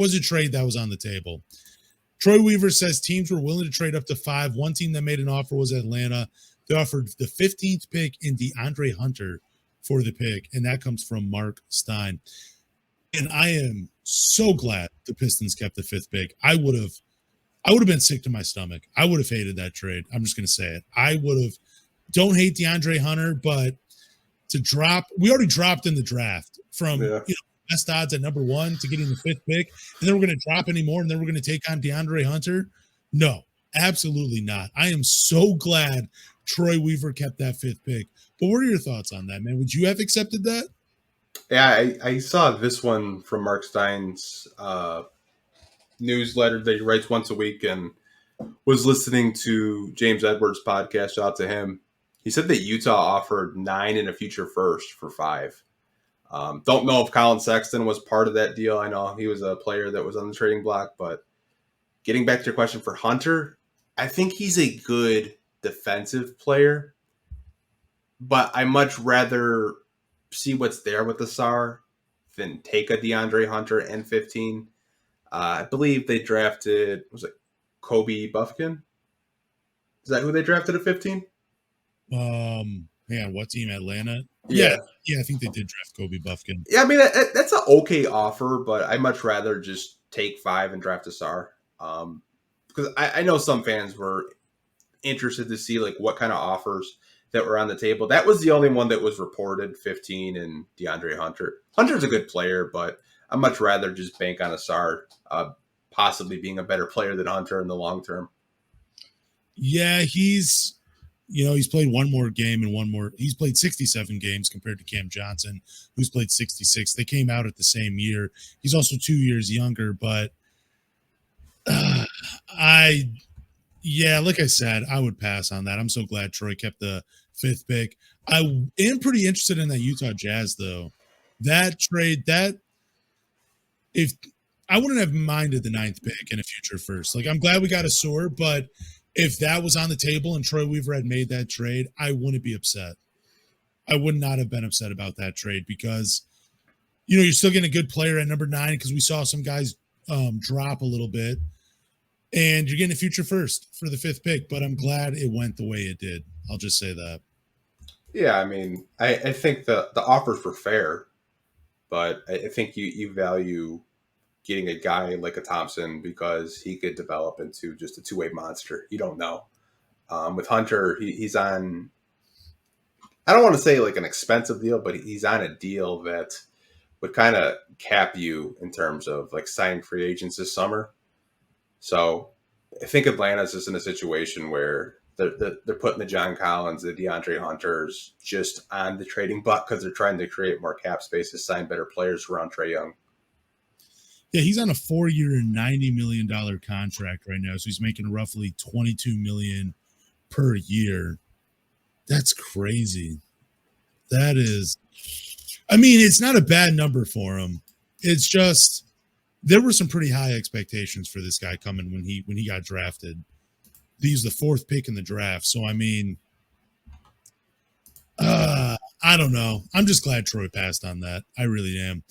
was a trade that was on the table. Troy Weaver says teams were willing to trade up to 5. One team that made an offer was Atlanta. They offered the 15th pick in Deandre Hunter for the pick, and that comes from Mark Stein. And I am so glad the Pistons kept the 5th pick. I would have been sick to my stomach. I would have hated that trade. I'm just going to say it. I would have. Don't hate DeAndre Hunter, but to drop, we already dropped in the draft from best odds at number 1 to getting the 5th pick, and then we're going to drop any more, and then we're going to take on DeAndre Hunter. No, absolutely not. I am so glad Troy Weaver kept that 5th pick. But what are your thoughts on that, man? Would you have accepted that? Yeah, I saw this one from Mark Stein's newsletter that he writes once a week, and was listening to James Edwards' podcast. Shout out to him. He said that Utah offered 9 and a future first for 5. Don't know if Colin Sexton was part of that deal. I know he was a player that was on the trading block, but getting back to your question for Hunter, I think he's a good defensive player, but I much rather see what's there with the SAR than take a DeAndre Hunter and 15. I believe they drafted, was it Kobe Buffkin? Is that who they drafted at 15? What team? Atlanta? Yeah, I think they did draft Kobe Buffkin. Yeah, I mean, that's an okay offer, but I'd much rather just take 5 and draft a SAR. Because I know some fans were interested to see like what kind of offers that were on the table. That was the only one that was reported, 15 and DeAndre Hunter. Hunter's a good player, but I'd much rather just bank on a SAR, possibly being a better player than Hunter in the long term. Yeah, he's played one more game and he's played 67 games compared to Cam Johnson, who's played 66. They came out at the same year. He's also 2 years younger, but like I said, I would pass on that. I'm so glad Troy kept the 5th pick. I am pretty interested in that Utah Jazz, though. That trade, if I wouldn't have minded the 9th pick and a future first. Like, I'm glad we got a SOAR, but if that was on the table and Troy Weaver had made that trade, I wouldn't be upset. I would not have been upset about that trade because, you're still getting a good player at number 9 because we saw some guys drop a little bit. And you're getting a future first for the 5th pick, but I'm glad it went the way it did. I'll just say that. Yeah, I mean, I think the offers were fair, but I think you value getting a guy like a Thompson because he could develop into just a two-way monster. You don't know. With Hunter, he's on, I don't want to say like an expensive deal, but he's on a deal that would kind of cap you in terms of like signing free agents this summer. So I think Atlanta's just in a situation where they're putting the John Collins, the DeAndre Hunters just on the trading block because they're trying to create more cap space to sign better players around Trae Young. Yeah, he's on a 4-year, $90 million contract right now, so he's making roughly $22 million per year. That's crazy. That is, I mean, it's not a bad number for him. It's just there were some pretty high expectations for this guy coming when he got drafted. He's the 4th pick in the draft, so I mean, I don't know. I'm just glad Troy passed on that. I really am.